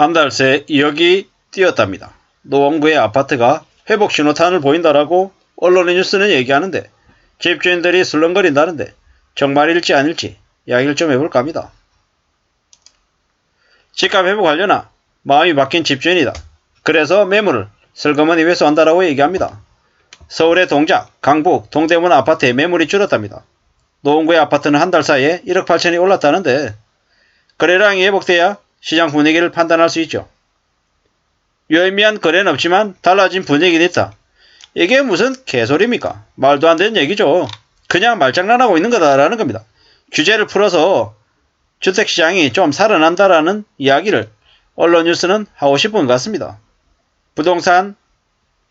한 달 새 2억이 뛰었답니다. 노원구의 아파트가 회복 신호탄을 보인다라고 언론의 뉴스는 얘기하는데 집주인들이 술렁거린다는데 정말일지 아닐지 이야기를 좀 해볼까 합니다. 집값 회복하려나 마음이 바뀐 집주인이다. 그래서 매물을 슬그머니 회수한다라고 얘기합니다. 서울의 동작, 강북, 동대문 아파트의 매물이 줄었답니다. 노원구의 아파트는 한 달 사이에 1억 8천이 올랐다는데 거래량이 회복돼야 시장 분위기를 판단할 수 있죠. 유의미한 거래는 없지만 달라진 분위기는 있다. 이게 무슨 개소리입니까? 말도 안 되는 얘기죠. 그냥 말장난하고 있는 거다라는 겁니다. 규제를 풀어서 주택시장이 좀 살아난다라는 이야기를 언론 뉴스는 하고 싶은 것 같습니다. 부동산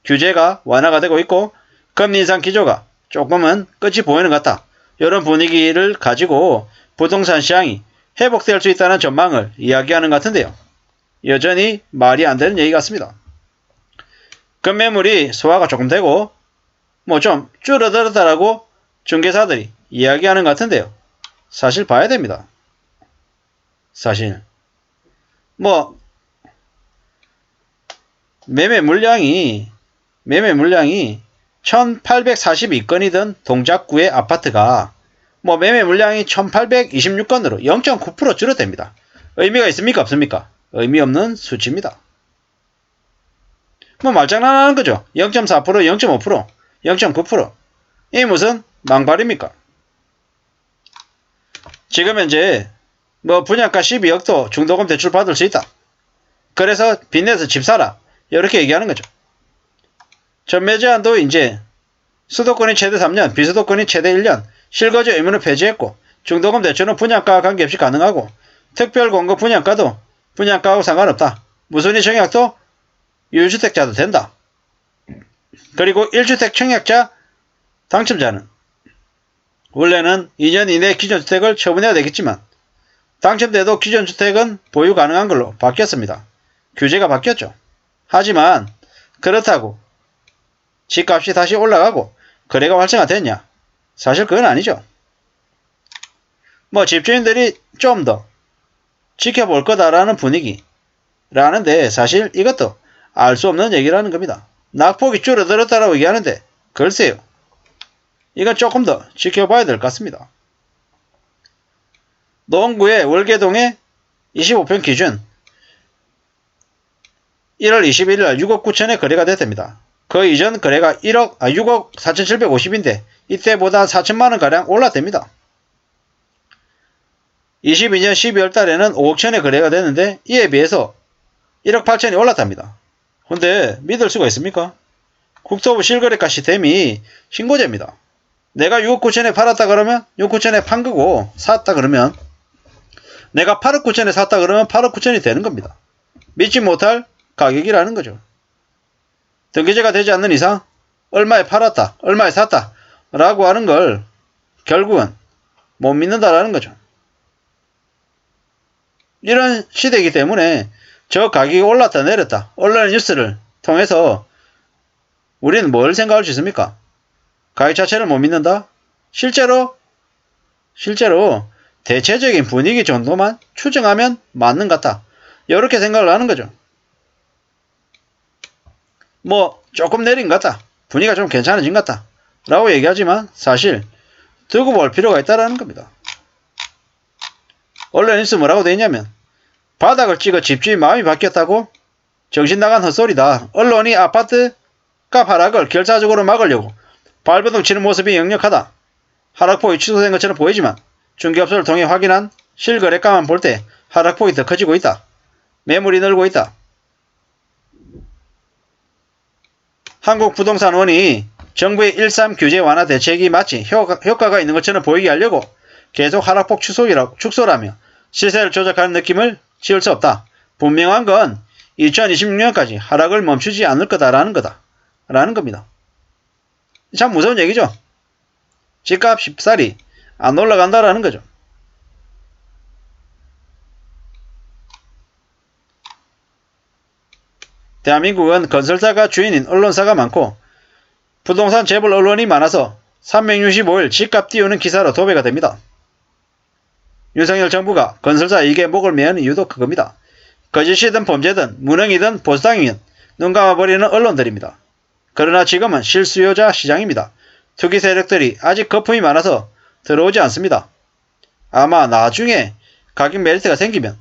규제가 완화가 되고 있고 금리 인상 기조가 조금은 끝이 보이는 것 같다. 이런 분위기를 가지고 부동산 시장이 회복될 수 있다는 전망을 이야기하는 것 같은데요. 여전히 말이 안 되는 얘기 같습니다. 급매물이 소화가 조금 되고 좀 줄어들었다라고 중개사들이 이야기하는 것 같은데요. 사실 봐야 됩니다. 사실 매매 물량이 1842건이던 동작구의 아파트가 매매 물량이 1826건으로 0.9% 줄어듭니다. 의미가 있습니까? 없습니까? 의미 없는 수치입니다. 말장난하는 거죠. 0.4%, 0.5%, 0.9%. 이게 무슨 망발입니까? 지금 현재 분양가 12억도 중도금 대출 받을 수 있다. 그래서 빚내서 집 사라. 이렇게 얘기하는 거죠. 전매 제한도 이제 수도권이 최대 3년, 비수도권이 최대 1년, 실거주 의무를 폐지했고 중도금 대출은 분양가와 관계없이 가능하고 특별 공급 분양가도 분양가하고 상관없다. 무순위 청약도 유주택자도 된다. 그리고 1주택 청약자 당첨자는 원래는 2년 이내 기존 주택을 처분해야 되겠지만 당첨돼도 기존 주택은 보유 가능한 걸로 바뀌었습니다. 규제가 바뀌었죠. 하지만 그렇다고 집값이 다시 올라가고 거래가 활성화됐냐? 사실 그건 아니죠. 집주인들이 좀 더 지켜볼 거다라는 분위기라는데 사실 이것도 알 수 없는 얘기라는 겁니다. 낙폭이 줄어들었다라고 얘기하는데 글쎄요. 이건 조금 더 지켜봐야 될 것 같습니다. 노원구의 월계동의 25평 기준 1월 21일 날 6억 9천에 거래가 됐답니다. 그 이전 거래가 6억 4,750인데 이때보다 4천만원가량 올랐답니다. 22년 12월 달에는 5억 천에 거래가 됐는데 이에 비해서 1억 8천이 올랐답니다. 근데 믿을 수가 있습니까? 국토부 실거래가 시스템이 신고제입니다. 내가 6억 9천에 팔았다 그러면 6억 9천에 판 거고 샀다 그러면 내가 8억 9천에 샀다 그러면 8억 9천이 되는 겁니다. 믿지 못할 가격이라는 거죠. 등기제가 되지 않는 이상 얼마에 팔았다, 얼마에 샀다 라고 하는 걸 결국은 못 믿는다라는 거죠. 이런 시대이기 때문에 저 가격이 올랐다 내렸다 언론의 뉴스를 통해서 우리는 뭘 생각할 수 있습니까? 가격 자체를 못 믿는다? 실제로 대체적인 분위기 정도만 추정하면 맞는 것 같다. 이렇게 생각을 하는 거죠. 조금 내린 것 같다. 분위기가 좀 괜찮아진 것 같다. 라고 얘기하지만 사실 두고 볼 필요가 있다는 겁니다. 언론 뉴스 뭐라고 돼 있냐면 바닥을 찍어 집주인 마음이 바뀌었다고? 정신나간 헛소리다. 언론이 아파트 값 하락을 결사적으로 막으려고 발버둥 치는 모습이 역력하다. 하락폭이 취소된 것처럼 보이지만 중개업소를 통해 확인한 실거래가만 볼 때 하락폭이 더 커지고 있다. 매물이 늘고 있다. 한국부동산원이 정부의 1.3 규제 완화 대책이 마치 효과가 있는 것처럼 보이게 하려고 계속 하락폭 축소라며 시세를 조작하는 느낌을 지울 수 없다. 분명한 건 2026년까지 하락을 멈추지 않을 거다라는 겁니다. 참 무서운 얘기죠. 집값 쉽사리 안 올라간다라는 거죠. 대한민국은 건설사가 주인인 언론사가 많고 부동산 재벌 언론이 많아서 365일 집값 띄우는 기사로 도배가 됩니다. 윤석열 정부가 건설사 이익에 목을 매는 이유도 그겁니다. 거짓이든 범죄든 무능이든 보수당이면 눈 감아버리는 언론들입니다. 그러나 지금은 실수요자 시장입니다. 투기 세력들이 아직 거품이 많아서 들어오지 않습니다. 아마 나중에 가격 메리트가 생기면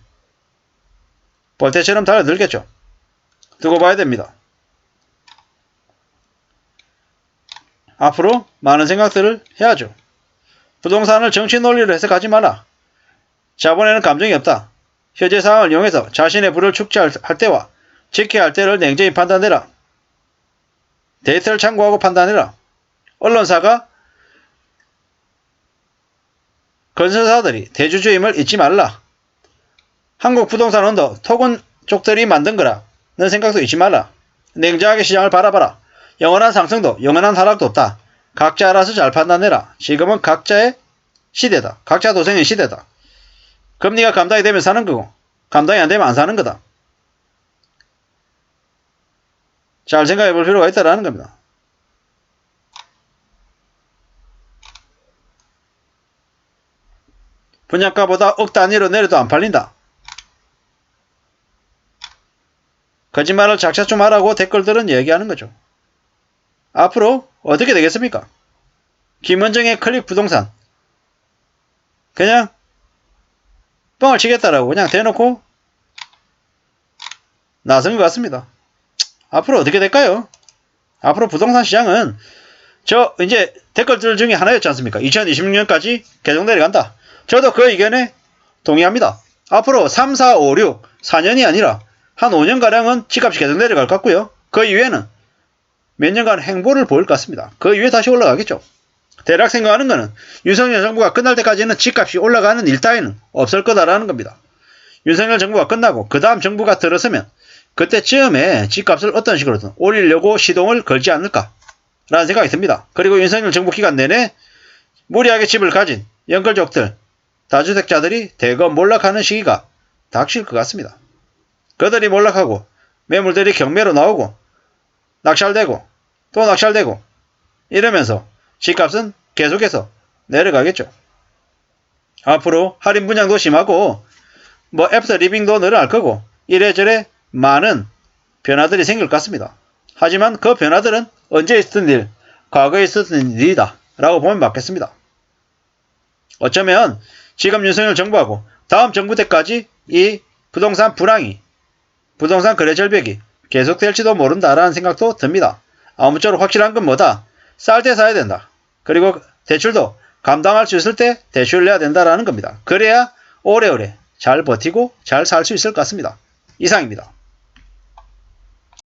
볼때처럼 달려들겠죠. 두고 봐야 됩니다. 앞으로 많은 생각들을 해야죠. 부동산을 정치 논리로 해석하지 마라. 자본에는 감정이 없다. 현재 상황을 이용해서 자신의 부를 축제할 때와 지켜야 할 때를 냉정히 판단해라. 데이터를 참고하고 판단해라. 언론사가 건설사들이 대주주임을 잊지 말라. 한국 부동산 언더 토건 쪽들이 만든 거라는 생각도 잊지 말라. 냉정하게 시장을 바라봐라. 영원한 상승도 영원한 하락도 없다. 각자 알아서 잘 판단해라. 지금은 각자의 시대다. 각자 도생의 시대다. 금리가 감당이 되면 사는 거고 감당이 안 되면 안 사는 거다. 잘 생각해 볼 필요가 있다라는 겁니다. 분양가보다 억 단위로 내려도 안 팔린다. 거짓말을 작작 좀 하라고 댓글들은 얘기하는 거죠. 앞으로 어떻게 되겠습니까? 김원정의 클릭 부동산 그냥 뻥을 치겠다라고 그냥 대놓고 나선 것 같습니다. 앞으로 어떻게 될까요? 앞으로 부동산 시장은 이제 댓글들 중에 하나였지 않습니까? 2026년까지 계속 내려간다. 저도 그 의견에 동의합니다. 앞으로 3, 4, 5, 6, 4년이 아니라 한 5년가량은 집값이 계속 내려갈 것 같고요. 그 이후에는 몇 년간 행보를 보일 것 같습니다. 그 이후에 다시 올라가겠죠. 대략 생각하는 거는 윤석열 정부가 끝날 때까지는 집값이 올라가는 일 따위는 없을 거다라는 겁니다. 윤석열 정부가 끝나고 그 다음 정부가 들어서면 그때쯤에 집값을 어떤 식으로든 올리려고 시동을 걸지 않을까 라는 생각이 듭니다. 그리고 윤석열 정부 기간 내내 무리하게 집을 가진 연끌족들, 다주택자들이 대거 몰락하는 시기가 닥칠 것 같습니다. 그들이 몰락하고 매물들이 경매로 나오고 낙찰되고 또 낙찰되고 이러면서 집값은 계속해서 내려가겠죠. 앞으로 할인 분양도 심하고 애프터 리빙도 늘어날 거고 이래저래 많은 변화들이 생길 것 같습니다. 하지만 그 변화들은 언제 있었던 일, 과거에 있었던 일이다 라고 보면 맞겠습니다. 어쩌면 지금 윤석열 정부하고 다음 정부 때까지 이 부동산 불황이, 부동산 거래 절벽이 계속될지도 모른다라는 생각도 듭니다. 아무쪼록 확실한 건 뭐다? 쌀 때 사야 된다. 그리고 대출도 감당할 수 있을 때 대출을 내야 된다라는 겁니다. 그래야 오래오래 잘 버티고 잘 살 수 있을 것 같습니다. 이상입니다.